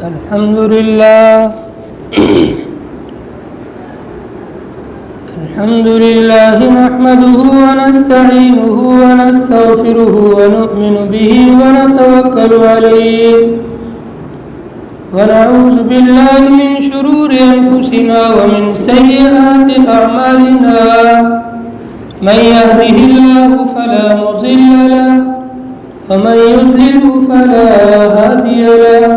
الحمد لله نحمده ونستعينه ونستغفره ونؤمن به ونتوكل عليه ونعوذ بالله من شرور أنفسنا ومن سيئات أعمالنا من يهده الله فلا مضل له ومن يضلل فلا هادي له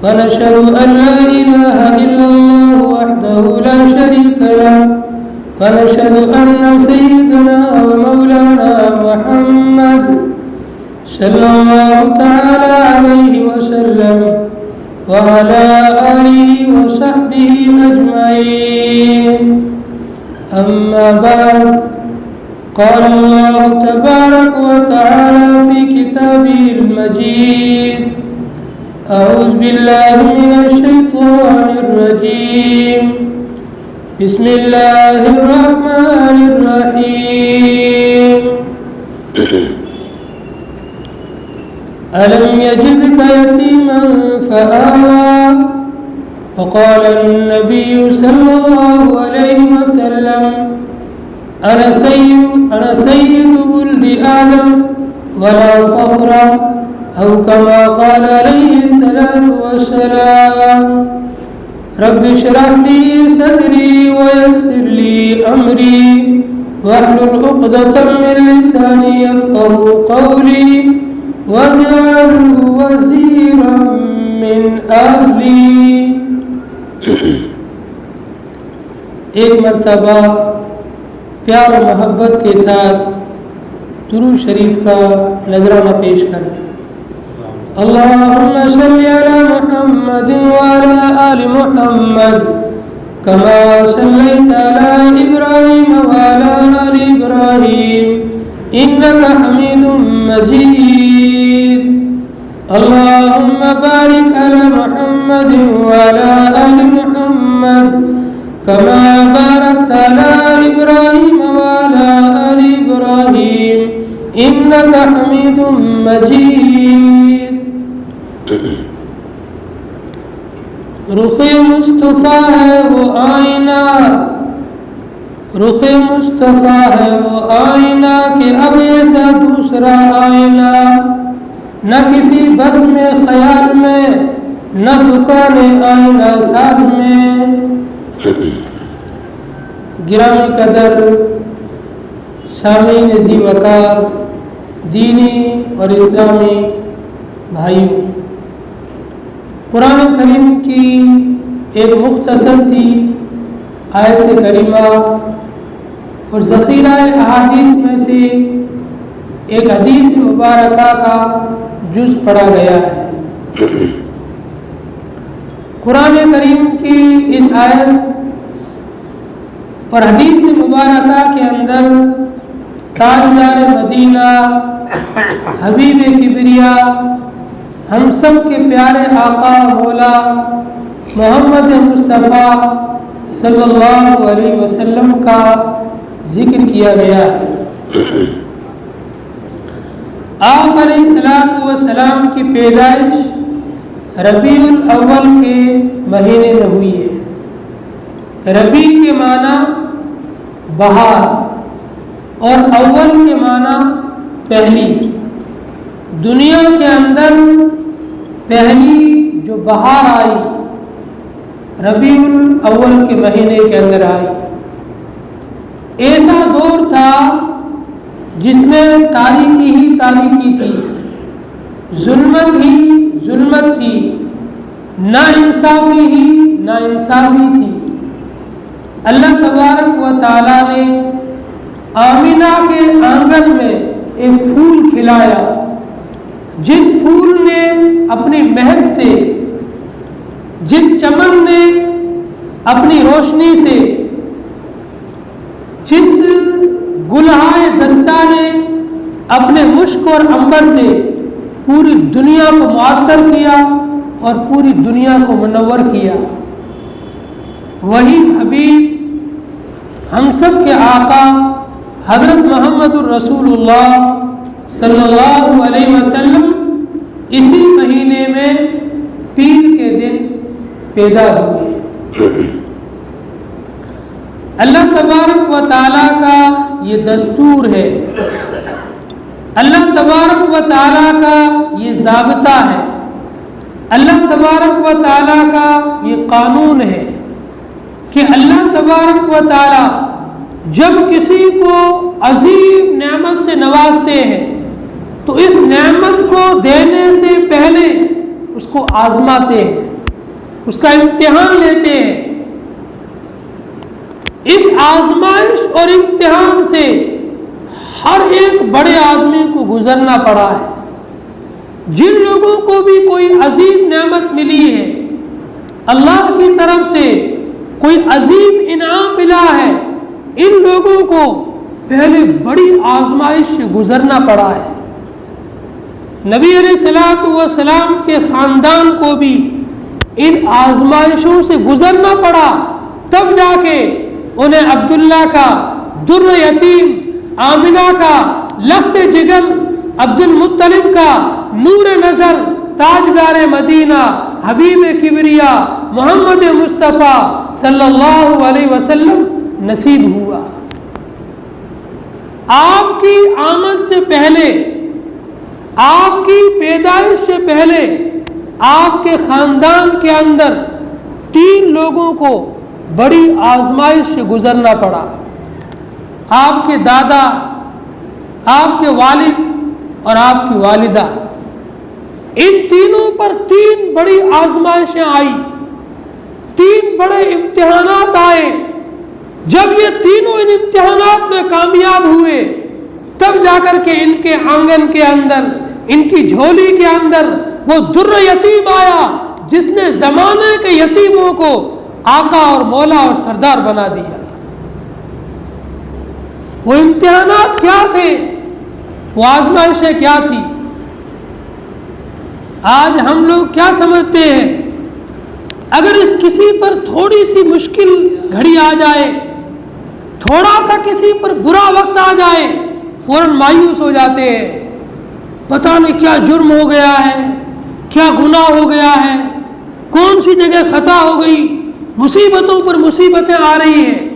ونشهد أن لا إله إلا الله وحده لا شريك له ونشهد أن سيدنا ومولانا محمد صلى الله تعالى عليه وسلم وعلى آله وصحبه أجمعين. أما بعد، قال الله تبارك وتعالى في كتابه المجيد: أعوذ بالله من الشيطان الرجيم، بسم الله الرحمن الرحيم. ألم يجدك يتيما فآوى وقال النبي صلى الله عليه وسلم: أنا سيد ولد آدم ولا فخر، أو كما قال عليه الصلاة والسلام. رب اشرح لي صدري ويسر لي أمري واحلل عقدة من لساني يفقهوا قولي واجعله وزيرا من أهلي. ایک مرتبہ پیار و محبت کے ساتھ درود شریف کا نذرانہ پیش کریں. اللهم صل على محمد وعلى آل محمد كما صليت على إبراهيم وعلى آل إبراهيم إنك حميد مجيد. اللهم بارك على محمد وعلى آل محمد كما باركت على إبراهيم وعلى آل إبراهيم إنك حميد مجيد. رخ مصطفیٰ ہے وہ آئینہ، رخ مصطفیٰ ہے وہ آئینہ کہ اب ایسا دوسرا آئینہ نہ کسی بزم خیال میں نہ دکان آئینہ ساز میں. گرامی قدر سامعین ذی وقار، دینی اور اسلامی بھائیوں، قرآن کریم کی ایک مختصر سی آیت کریمہ اور ذخیرہ احادیث میں سے ایک حدیث مبارکہ کا جز پڑھا گیا ہے. قرآن کریم کی اس آیت اور حدیث مبارکہ کے اندر تاجدار مدینہ، حبیب کبریا، ہم سب کے پیارے آقا مولا محمد مصطفیٰ صلی اللہ علیہ وسلم کا ذکر کیا گیا ہے. آپ علیہ السلام کی پیدائش ربیع الاول کے مہینے میں ہوئی ہے. ربیع کے معنی بہار اور اول کے معنی پہلی. دنیا کے اندر پہلی جو بہار آئی ربیع الاول کے مہینے کے اندر آئی. ایسا دور تھا جس میں تاریکی ہی تاریکی تھی، ظلمت ہی ظلمت تھی، نا انصافی ہی نا انصافی تھی. اللہ تبارک و تعالیٰ نے آمینہ کے آنگن میں ایک پھول کھلایا، جس پھول نے اپنی مہک سے، جس چمن نے اپنی روشنی سے، جس گلہائے دستہ نے اپنے مشک اور عنبر سے پوری دنیا کو معطر کیا اور پوری دنیا کو منور کیا. وہی حبیب ہم سب کے آقا حضرت محمد الرسول اللہ صلی اللہ علیہ وسلم اسی مہینے میں پیر کے دن پیدا ہوئے۔ اللہ تبارک و تعالیٰ کا یہ دستور ہے، اللہ تبارک و تعالیٰ کا یہ ضابطہ ہے، اللہ تبارک و تعالیٰ کا یہ قانون ہے کہ اللہ تبارک و تعالیٰ جب کسی کو عظیم نعمت سے نوازتے ہیں تو اس نعمت کو دینے سے پہلے اس کو آزماتے ہیں، اس کا امتحان لیتے ہیں۔ اس آزمائش اور امتحان سے ہر ایک بڑے آدمی کو گزرنا پڑا ہے۔ جن لوگوں کو بھی کوئی عظیم نعمت ملی ہے، اللہ کی طرف سے کوئی عظیم انعام ملا ہے، ان لوگوں کو پہلے بڑی آزمائش سے گزرنا پڑا ہے۔ نبی علیہ الصلوۃ والسلام کے خاندان کو بھی ان آزمائشوں سے گزرنا پڑا، تب جا کے انہیں عبداللہ کا در یتیم، آمنہ کا لخت جگر، عبد المطلب کا نور نظر، تاجدار مدینہ، حبیب کبریا محمد مصطفیٰ صلی اللہ علیہ وسلم نصیب ہوا۔ آپ کی آمد سے پہلے، آپ کی پیدائش سے پہلے آپ کے خاندان کے اندر 3 لوگوں کو بڑی آزمائش سے گزرنا پڑا۔ آپ کے دادا، آپ کے والد اور آپ کی والدہ، ان تینوں پر 3 بڑی آزمائشیں آئی، 3 بڑے امتحانات آئے۔ جب یہ تینوں ان امتحانات میں کامیاب ہوئے، تب جا کر کے ان کے آنگن کے اندر، ان کی جھولی کے اندر وہ در یتیم آیا جس نے زمانے کے یتیموں کو آقا اور مولا اور سردار بنا دیا۔ وہ امتحانات کیا تھے؟ وہ آزمائشیں کیا تھی؟ آج ہم لوگ کیا سمجھتے ہیں؟ اگر اس کسی پر تھوڑی سی مشکل گھڑی آ جائے، تھوڑا سا کسی پر برا وقت آ جائے، فوراً مایوس ہو جاتے ہیں، پتہ نہیں کیا جرم ہو گیا ہے، کیا گناہ ہو گیا ہے، کون سی جگہ خطا ہو گئی، مصیبتوں پر مصیبتیں آ رہی ہیں۔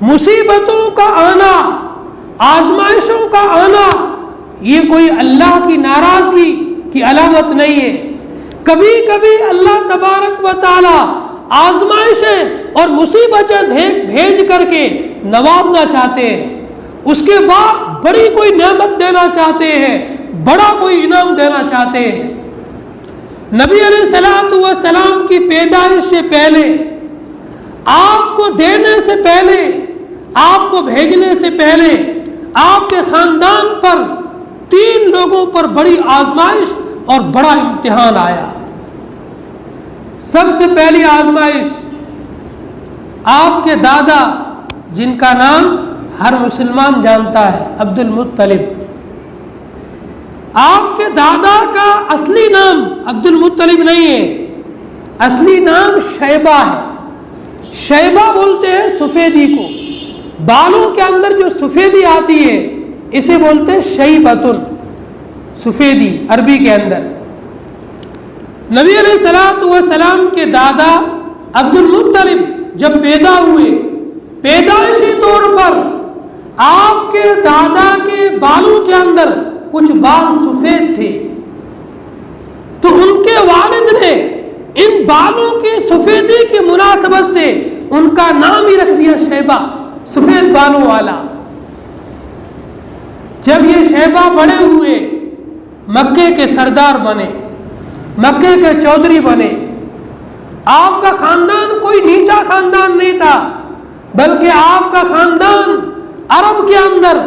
مصیبتوں کا آنا، آزمائشوں کا آنا، یہ کوئی اللہ کی ناراضگی کی علامت نہیں ہے۔ کبھی کبھی اللہ تبارک و تعالی آزمائشیں اور مصیبتیں بھیج کر کے نوازنا چاہتے ہیں، اس کے بعد بڑی کوئی نعمت دینا چاہتے ہیں، بڑا کوئی انعام دینا چاہتے ہیں۔ نبی علیہ الصلوۃ والسلام کی پیدائش سے پہلے، آپ کو دینے سے پہلے، آپ کو بھیجنے سے پہلے، آپ کے خاندان پر 3 لوگوں پر بڑی آزمائش اور بڑا امتحان آیا۔ سب سے پہلی آزمائش، آپ کے دادا جن کا نام ہر مسلمان جانتا ہے، عبد المطلب۔ آپ کے دادا کا اصلی نام عبد المطلب نہیں ہے، اصلی نام شیبہ ہے۔ شیبہ بولتے ہیں سفیدی کو، بالوں کے اندر جو سفیدی آتی ہے اسے بولتے ہیں شیبۃ، سفیدی عربی کے اندر۔ نبی علیہ الصلوۃ والسلام کے دادا عبد المطلب جب پیدا ہوئے، پیدائشی طور پر آپ کے دادا کے بالوں کے اندر کچھ بال سفید تھے، تو ان کے والد نے ان بالوں کی سفیدی کی مناسبت سے ان کا نام ہی رکھ دیا شیبہ، سفید بالوں والا۔ جب یہ شیبہ بڑے ہوئے، مکے کے سردار بنے، مکے کے چودھری بنے۔ آپ کا خاندان کوئی نیچا خاندان نہیں تھا، بلکہ آپ کا خاندان عرب کے اندر،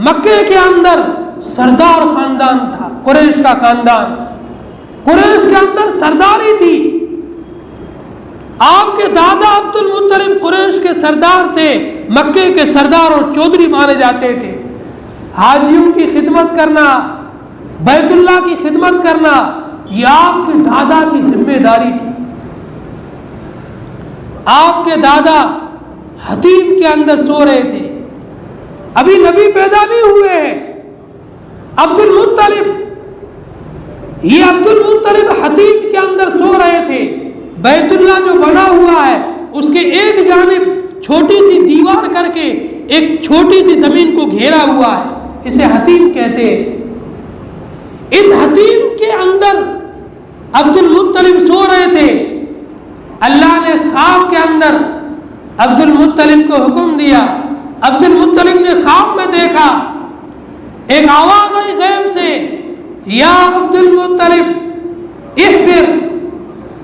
مکے کے اندر سردار خاندان تھا، قریش کا خاندان، قریش کے اندر سرداری تھی۔ آپ کے دادا عبد المطلب قریش کے سردار تھے، مکے کے سردار اور چودھری مانے جاتے تھے۔ حاجیوں کی خدمت کرنا، بیت اللہ کی خدمت کرنا، یہ آپ کے دادا کی ذمہ داری تھی۔ آپ کے دادا حتیم کے اندر سو رہے تھے، ابھی نبی پیدا نہیں ہوئے ہیں۔ عبد المطلب حتیم کے اندر سو رہے بیت اللہ جو بنا ہوا ہے اس کے ایک جانب چھوٹی سی دیوار کر کے ایک چھوٹی سی زمین کو گھیرا ہوا ہے، اسے حتیم کہتے ہیں۔ اس حتیم کے اندر عبد المطلب سو رہے تھے۔ اللہ نے خواب کے اندر عبد المطلب کو حکم دیا۔ عبد المطلب نے خواب میں دیکھا، ایک آواز آئی غیب سے، یا عبد المطلب احفر،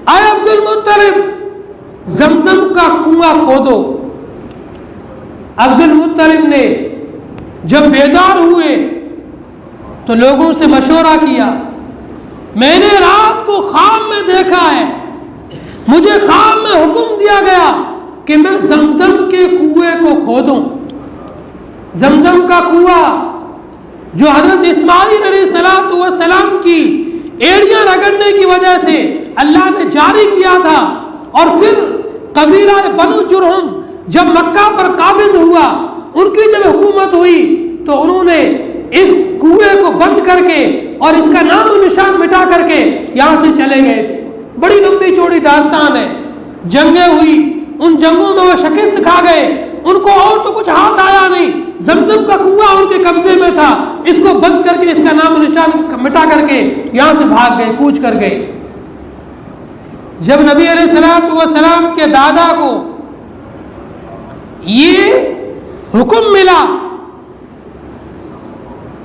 اے عبد المطلب زمزم کا کنواں کھودو۔ عبد المطلب نے جب بیدار ہوئے تو لوگوں سے مشورہ کیا، میں نے رات کو خواب میں دیکھا ہے، مجھے خواب میں حکم دیا گیا کہ میں زمزم کے کنویں کو کھودوں۔ زمزم کا کنواں جو حضرت اسماعیل علیہ السلام کی ایڑیاں رگڑنے کی وجہ سے اللہ نے جاری کیا تھا، اور پھر قبیلہ بنو جرہم جب مکہ پر قابض ہوا، ان کی جب حکومت ہوئی تو انہوں نے اس کنویں کو بند کر کے اور اس کا نام و نشان مٹا کر کے یہاں سے چلے گئے تھے۔ بڑی لمبی چوڑی داستان ہے، جنگیں ہوئی، ان جنگوں میں وہ شکست کھا گئے، ان کو اور تو کچھ ہاتھ آیا نہیں، زمزم کا کنواں ان کے قبضے میں تھا، اس کو بند کر کے اس کا نام و نشان مٹا کر کے یہاں سے بھاگ گئے، کوچ کر گئے۔ جب نبی علیہ السلام کے دادا کو یہ حکم ملا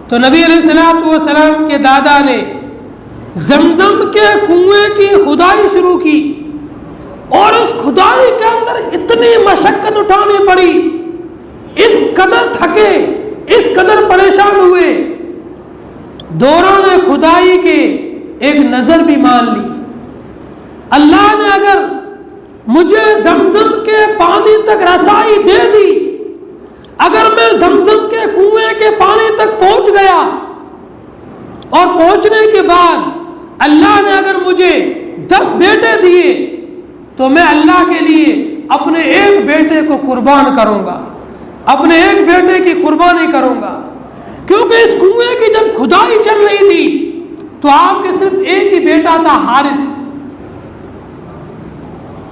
تو نبی علیہ السلام کے دادا نے زمزم کے کنویں کی کھدائی شروع کی، اور اس کھدائی کے اندر اتنی مشقت اٹھانی پڑی، اس قدر تھکے، اس قدر پریشان ہوئے، دوران کھدائی کے ایک نظر بھی مان لی، اللہ نے اگر مجھے زمزم کے پانی تک رسائی دے دی، اگر میں زمزم کے کنویں کے پانی تک پہنچ گیا، اور پہنچنے کے بعد اللہ نے اگر مجھے 10 بیٹے دیے تو میں اللہ کے لیے اپنے ایک بیٹے کو قربان کروں گا، اپنے ایک بیٹے کی قربانی کروں گا، کیونکہ اس کنویں کی جب کھدائی چل رہی تھی تو آپ کے صرف ایک ہی بیٹا تھا، حارث۔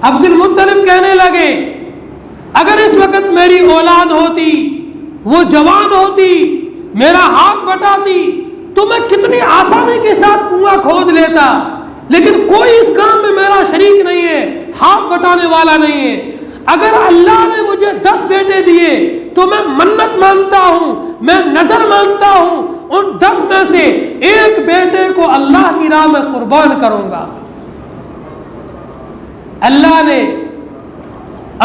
عبد المطلب کہنے لگے اگر اس وقت میری اولاد ہوتی، وہ جوان ہوتی، میرا ہاتھ بٹاتی تو میں کتنی آسانی کے ساتھ کنواں کھود لیتا، لیکن کوئی اس کام میں میرا شریک نہیں ہے، ہاتھ بٹانے والا نہیں ہے۔ اگر اللہ نے مجھے 10 بیٹے دیے تو میں منت مانتا ہوں، میں نظر مانتا ہوں، ان 10 میں سے ایک بیٹے کو اللہ کی راہ میں قربان کروں گا۔ اللہ نے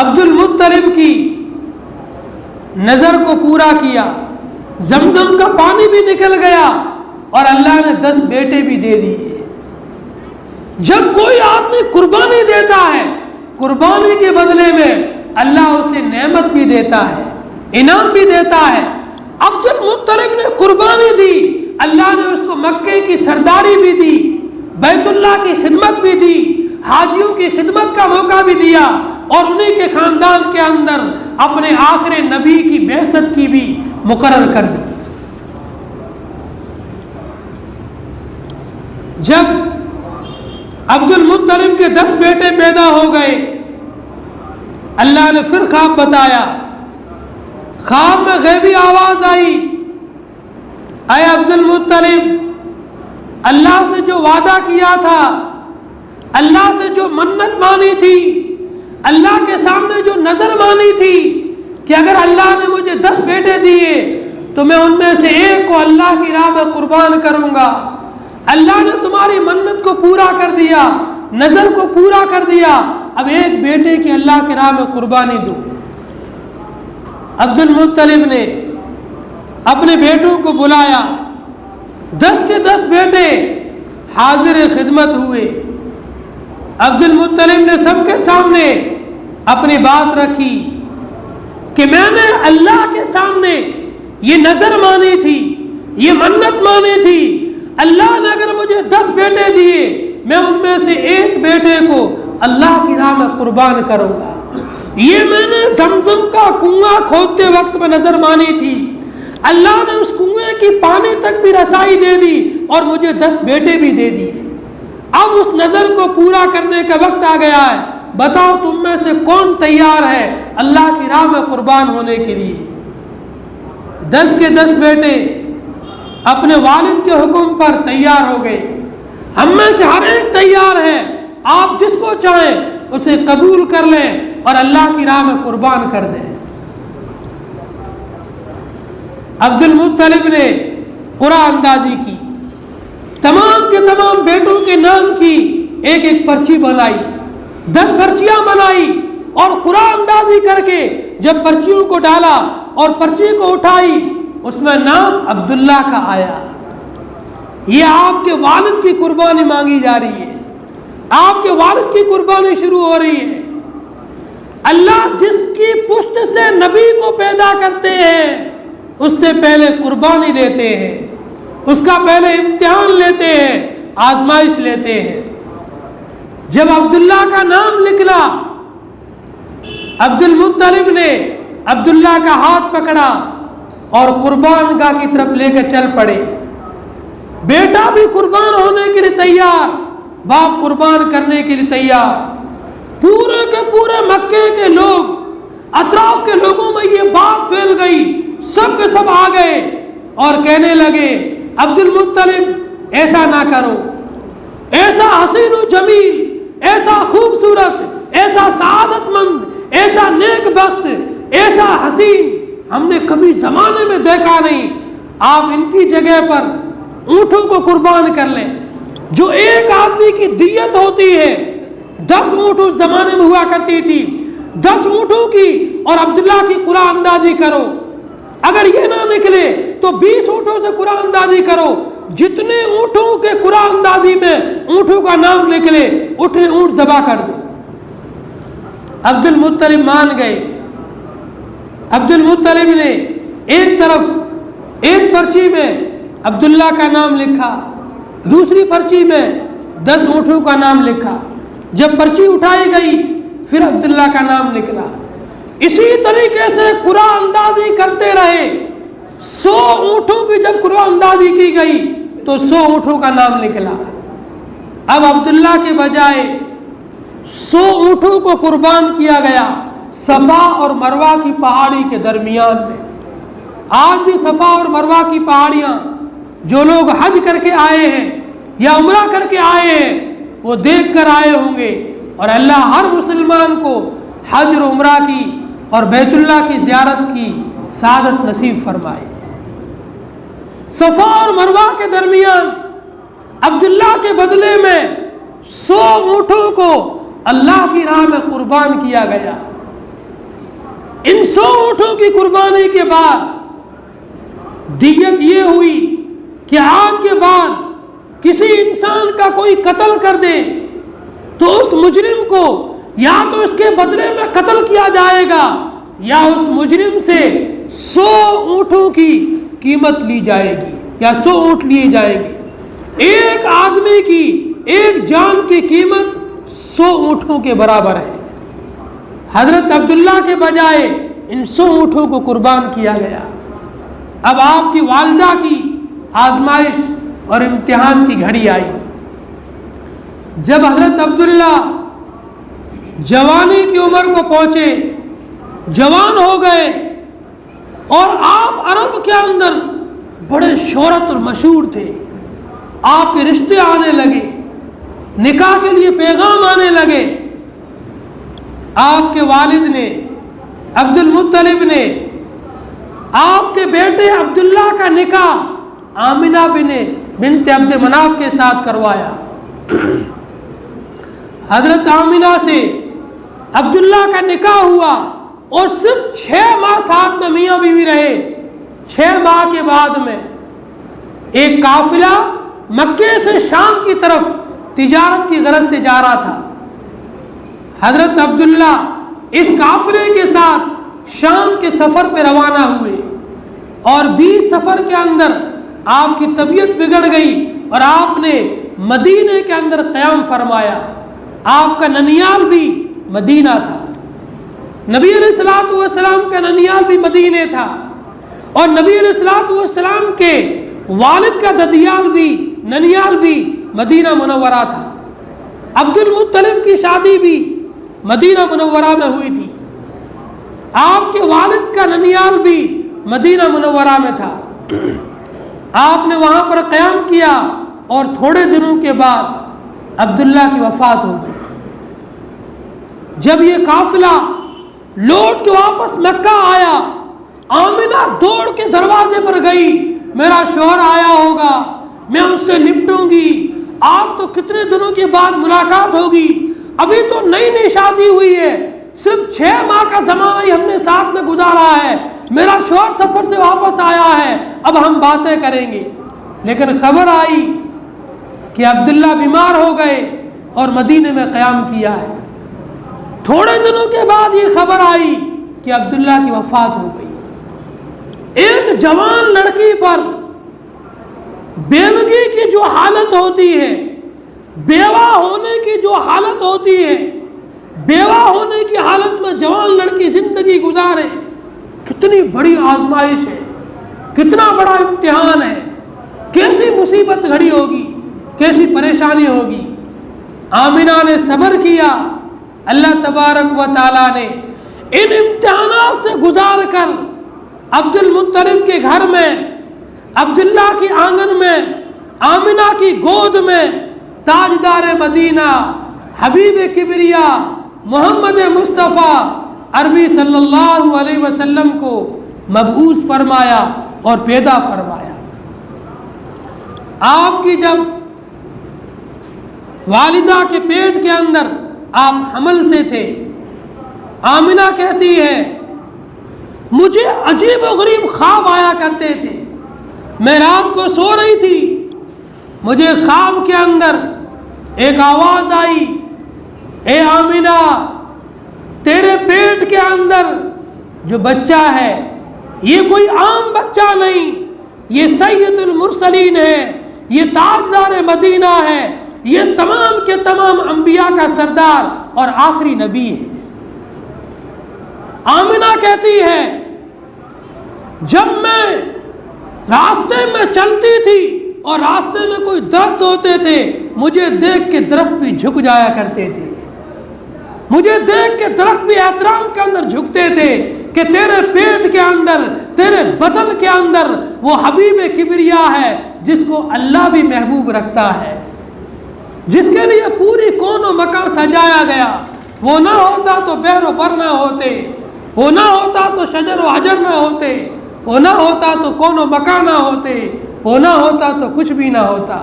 عبد المطلب کی نظر کو پورا کیا، زمزم کا پانی بھی نکل گیا اور اللہ نے 10 بیٹے بھی دے دیے۔ جب کوئی آدمی قربانی دیتا ہے، قربانی کے بدلے میں اللہ اسے نعمت بھی دیتا ہے، انعام بھی دیتا ہے۔ عبد المطلب نے قربانی دی، اللہ نے اس کو مکے کی سرداری بھی دی، بیت اللہ کی خدمت بھی دی، حاجیوں کی خدمت کا موقع بھی دیا، اور انہی کے خاندان کے اندر اپنے آخر نبی کی بعثت کی بھی مقرر کر دی۔ جب عبد المطلب کے 10 بیٹے پیدا ہو گئے، اللہ نے پھر خواب بتایا۔ خواب میں غیبی آواز آئی، اے عبد المطلب، اللہ سے جو وعدہ کیا تھا، اللہ سے جو منت مانی تھی، اللہ کے سامنے جو نظر مانی تھی کہ اگر اللہ نے مجھے 10 بیٹے دیے تو میں ان میں سے ایک کو اللہ کی راہ میں قربان کروں گا، اللہ نے تمہاری منت کو پورا کر دیا، نظر کو پورا کر دیا، اب ایک بیٹے کی اللہ کی راہ میں قربانی دو۔ عبد المطلب نے اپنے بیٹوں کو بلایا، 10 کے 10 بیٹے حاضر خدمت ہوئے۔ عبد المطلب نے سب کے سامنے اپنی بات رکھی کہ میں نے اللہ کے سامنے یہ نظر مانی تھی، یہ منت مانی تھی، اللہ نے اگر مجھے 10 بیٹے دیے میں ان میں سے ایک بیٹے کو اللہ کی راہ میں قربان کروں گا۔ یہ میں نے زمزم کا کنواں کھودتے وقت میں نظر مانی تھی، اللہ نے اس کنویں کی پانی تک بھی رسائی دے دی اور مجھے 10 بیٹے بھی دے دیے۔ اب اس نظر کو پورا کرنے کا وقت آ گیا ہے. بتاؤ تم میں سے کون تیار ہے اللہ کی راہ میں قربان ہونے کے لیے؟ 10 کے 10 بیٹے اپنے والد کے حکم پر تیار ہو گئے. ہم میں سے ہر ایک تیار ہے، آپ جس کو چاہیں اسے قبول کر لیں اور اللہ کی راہ میں قربان کر دیں. عبد المطلب نے قرآن اندازی کی، تمام کے تمام بیٹوں کے نام کی ایک ایک پرچی بنائی، 10 پرچیاں بنائی، اور قرآن اندازی کر کے جب پرچیوں کو ڈالا اور پرچی کو اٹھائی، اس میں نام عبداللہ کا آیا. یہ آپ کے والد کی قربانی مانگی جا رہی ہے، آپ کے والد کی قربانی شروع ہو رہی ہے. اللہ جس کی پشت سے نبی کو پیدا کرتے ہیں اس سے پہلے قربانی لیتے ہیں، اس کا پہلے امتحان لیتے ہیں، آزمائش لیتے ہیں. جب عبداللہ کا نام نکلا، عبد المطلب نے عبداللہ کا ہاتھ پکڑا اور قربان گاہ کی طرف لے کر چل پڑے. بیٹا بھی قربان ہونے کے لیے تیار، باپ قربان کرنے کے لیے تیار. پورے کے پورے مکے کے لوگ، اطراف کے لوگوں میں یہ بات پھیل گئی، سب کے سب آ گئے اور کہنے لگے عبد المطلب ایسا نہ کرو، ایسا حسین و جمیل، ایسا خوبصورت، ایسا سعادت مند، ایسا نیک بخت، ایسا حسین ہم نے کبھی زمانے میں دیکھا نہیں. آپ ان کی جگہ پر اونٹوں کو قربان کر لیں. جو ایک آدمی کی دیت ہوتی ہے، 10 اونٹ اس زمانے میں ہوا کرتی تھی، 10 اونٹوں کی اور عبداللہ کی قرآن اندازی کرو. اگر یہ نہ نکلے تو 20 اونٹوں سے قرآن اندازی کرو. جتنے اونٹوں کے قرآن اندازی میں اونٹوں کا نام نکلے اتنے اونٹ ذبح کر دو. عبد المطلب مان گئے. عبد المطلب نے ایک طرف ایک پرچی میں عبداللہ کا نام لکھا، دوسری پرچی میں 10 اونٹوں کا نام لکھا. جب پرچی اٹھائی گئی پھر عبداللہ کا نام نکلا. اسی طریقے سے قرآن اندازی کرتے رہے. 100 اونٹوں کی جب قرآن اندازی کی گئی تو 100 اونٹوں کا نام نکلا. اب عبداللہ کے بجائے 100 اونٹوں کو قربان کیا گیا صفا اور مروہ کی پہاڑی کے درمیان میں. آج بھی صفا اور مروہ کی پہاڑیاں جو لوگ حج کر کے آئے ہیں یا عمرہ کر کے آئے ہیں وہ دیکھ کر آئے ہوں گے، اور اللہ ہر مسلمان کو حج اور عمرہ کی اور بیت اللہ کی زیارت کی سعادت نصیب فرمائے. صفا اور مروہ کے درمیان عبداللہ کے بدلے میں 100 اونٹوں کو اللہ کی راہ میں قربان کیا گیا. ان 100 اونٹوں کی قربانی کے بعد دیت یہ ہوئی کہ آج کے بعد کسی انسان کا کوئی قتل کر دے تو اس مجرم کو یا تو اس کے بدلے میں قتل کیا جائے گا یا اس مجرم سے 100 اونٹوں کی قیمت لی جائے گی یا 100 اونٹ لیے جائے گی. ایک آدمی کی ایک جان کی قیمت 100 اونٹوں کے برابر ہے. حضرت عبداللہ کے بجائے ان 100 اونٹوں کو قربان کیا گیا. اب آپ کی والدہ کی آزمائش اور امتحان کی گھڑی آئی. جب حضرت عبداللہ جوانی کی عمر کو پہنچے، جوان ہو گئے، اور آپ عرب کے اندر بڑے شہرت اور مشہور تھے، آپ کے رشتے آنے لگے، نکاح کے لیے پیغام آنے لگے. آپ کے والد نے عبد المطلب نے آپ کے بیٹے عبداللہ کا نکاح آمنہ بنت عبد مناف کے ساتھ کروایا. حضرت آمنہ سے عبداللہ کا نکاح ہوا اور صرف 6 ماہ ساتھ میں میاں بیوی رہے. 6 ماہ کے بعد میں ایک قافلہ مکے سے شام کی طرف تجارت کی غرض سے جا رہا تھا. حضرت عبداللہ اس قافلے کے ساتھ شام کے سفر پہ روانہ ہوئے، اور 20 سفر کے اندر آپ کی طبیعت بگڑ گئی اور آپ نے مدینے کے اندر قیام فرمایا. آپ کا ننیال بھی مدینہ تھا، نبی علیہ الصلوۃ والسلام کا ننیال بھی مدینے تھا، اور نبی علیہ الصلوۃ والسلام کے والد کا ددیال بھی ننیال بھی مدینہ منورہ تھا. عبد المطلب کی شادی بھی مدینہ منورہ میں ہوئی تھی، آپ کے والد کا ننیال بھی مدینہ منورہ میں تھا، آپ نے وہاں پر قیام کیا اور تھوڑے دنوں کے بعد عبداللہ کی وفات ہو گئی۔ جب یہ قافلہ لوٹ کے واپس مکہ آیا، آمنہ دوڑ کے دروازے پر گئی، میرا شوہر آیا ہوگا، میں اس سے نپٹوں گی، آج تو کتنے دنوں کے بعد ملاقات ہوگی، ابھی تو نئی نئی شادی ہوئی ہے، صرف 6 ماہ کا زمانہ ہی ہم نے ساتھ میں گزارا ہے، میرا شوہر سفر سے واپس آیا ہے، اب ہم باتیں کریں گے۔ لیکن خبر آئی کہ عبداللہ بیمار ہو گئے اور مدینے میں قیام کیا ہے۔ تھوڑے دنوں کے بعد یہ خبر آئی کہ عبداللہ کی وفات ہو گئی۔ ایک جوان لڑکی پر بیوگی کی جو حالت ہوتی ہے، بیوہ ہونے کی جو حالت ہوتی ہے، بیوہ ہونے کی حالت میں جوان لڑکی زندگی گزارے، کتنی بڑی آزمائش ہے، کتنا بڑا امتحان ہے، کیسی مصیبت گھڑی ہوگی، کیسی پریشانی ہوگی۔ آمنہ نے صبر کیا، اللہ تبارک و تعالیٰ نے ان امتحانات سے گزار کر عبد المطلب کے گھر میں، عبداللہ کی آنگن میں، آمنہ کی گود میں تاجدار مدینہ حبیب کبریا محمد مصطفیٰ عربی صلی اللہ علیہ وسلم کو مبعوث فرمایا اور پیدا فرمایا۔ آپ کی جب والدہ کے پیٹ کے اندر آپ حمل سے تھے، آمنہ کہتی ہے مجھے عجیب و غریب خواب آیا کرتے تھے، میں رات کو سو رہی تھی، مجھے خواب کے اندر ایک آواز آئی، اے آمنہ تیرے پیٹ کے اندر جو بچہ ہے یہ کوئی عام بچہ نہیں، یہ سید المرسلین ہے، یہ تاجدار مدینہ ہے، یہ تمام کے تمام انبیاء کا سردار اور آخری نبی ہے۔ آمنہ کہتی ہے جب میں راستے میں چلتی تھی اور راستے میں کوئی درخت ہوتے تھے، مجھے دیکھ کے درخت بھی جھک جایا کرتے تھے، مجھے دیکھ کے درخت بھی احترام کے اندر جھکتے تھے کہ تیرے پیٹ کے اندر، تیرے بدن کے اندر وہ حبیب کبریا ہے جس کو اللہ بھی محبوب رکھتا ہے، جس کے لیے پوری کون و مکان سجایا گیا۔ وہ نہ ہوتا تو بحر و بر نہ ہوتے، وہ نہ ہوتا تو شجر و حجر نہ ہوتے، وہ نہ ہوتا تو کون و مکان نہ ہوتے، وہ نہ ہوتا تو کچھ بھی نہ ہوتا۔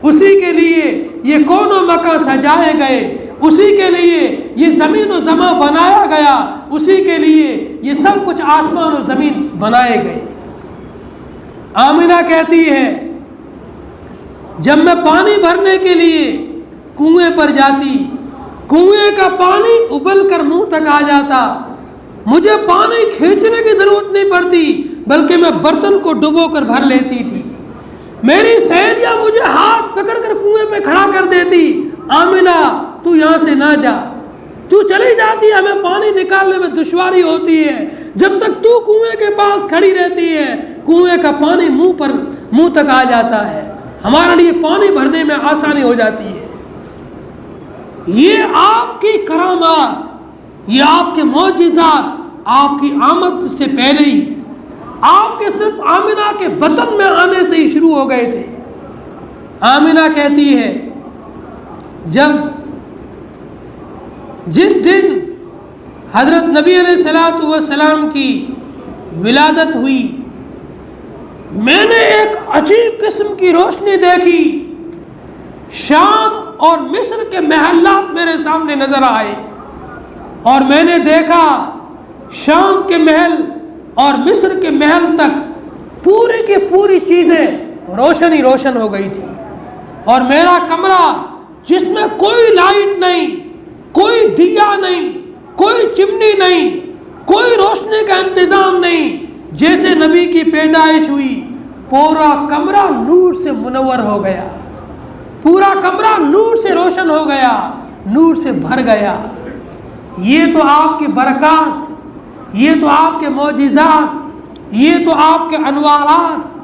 اسی کے لیے یہ کون و مکان سجائے گئے، اسی کے لیے یہ زمین و زمان بنایا گیا، اسی کے لیے یہ سب کچھ آسمان و زمین بنائے گئے۔ آمنہ کہتی ہے جب میں پانی بھرنے کے لیے کنویں پر جاتی، کنویں کا پانی ابل کر منہ تک آ جاتا، مجھے پانی کھینچنے کی ضرورت نہیں پڑتی بلکہ میں برتن کو ڈبو کر بھر لیتی تھی، میری سہیلیاں مجھے ہاتھ پکڑ کر کنویں پہ کھڑا کر دیتی، آمنہ تو یہاں سے نہ جا، تو چلی جاتی، ہمیں پانی نکالنے میں دشواری ہوتی ہے، جب تک تو کنویں کے پاس کھڑی رہتی ہے کنویں کا پانی منہ تک آ جاتا ہے، ہمارے لیے پانی بھرنے میں آسانی ہو جاتی ہے۔ یہ آپ کی کرامات، یہ آپ کے معجزات آپ کی آمد سے پہلے ہی، آپ کے صرف آمنہ کے بطن میں آنے سے ہی شروع ہو گئے تھے۔ آمنہ کہتی ہے جس دن حضرت نبی علیہ الصلوۃ والسلام کی ولادت ہوئی، میں نے ایک عجیب قسم کی روشنی دیکھی، شام اور مصر کے محلات میرے سامنے نظر آئے، اور میں نے دیکھا شام کے محل اور مصر کے محل تک پوری کی پوری چیزیں روشن ہی روشن ہو گئی تھی، اور میرا کمرہ جس میں کوئی لائٹ نہیں، کوئی دیا نہیں، کوئی چمنی نہیں، کوئی روشنی کا انتظام نہیں، جیسے نبی کی پیدائش ہوئی پورا کمرہ نور سے منور ہو گیا، پورا کمرہ نور سے روشن ہو گیا، نور سے بھر گیا۔ یہ تو آپ کی برکات، یہ تو آپ کے معجزات، یہ تو آپ کے انوارات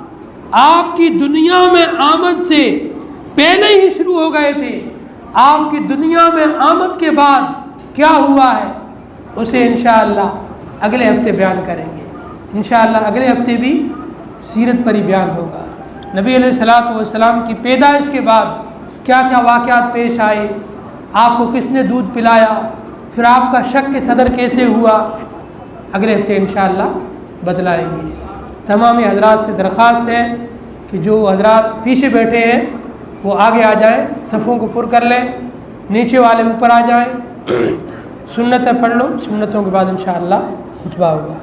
آپ کی دنیا میں آمد سے پہلے ہی شروع ہو گئے تھے۔ آپ کی دنیا میں آمد کے بعد کیا ہوا ہے اسے انشاءاللہ اگلے ہفتے بیان کریں گے۔ انشاءاللہ اگلے ہفتے بھی سیرت پر ہی بیان ہوگا، نبی علیہ الصلوۃ والسلام کی پیدائش کے بعد کیا کیا واقعات پیش آئے، آپ کو کس نے دودھ پلایا، پھر آپ کا شک صدر کیسے ہوا، اگلے ہفتے انشاءاللہ بتلائیں گے۔ تمام حضرات سے درخواست ہے کہ جو حضرات پیچھے بیٹھے ہیں وہ آگے آ جائیں، صفوں کو پر کر لیں، نیچے والے اوپر آ جائیں، سنتیں پڑھ لو، سنتوں کے بعد انشاءاللہ خطبہ ہوگا۔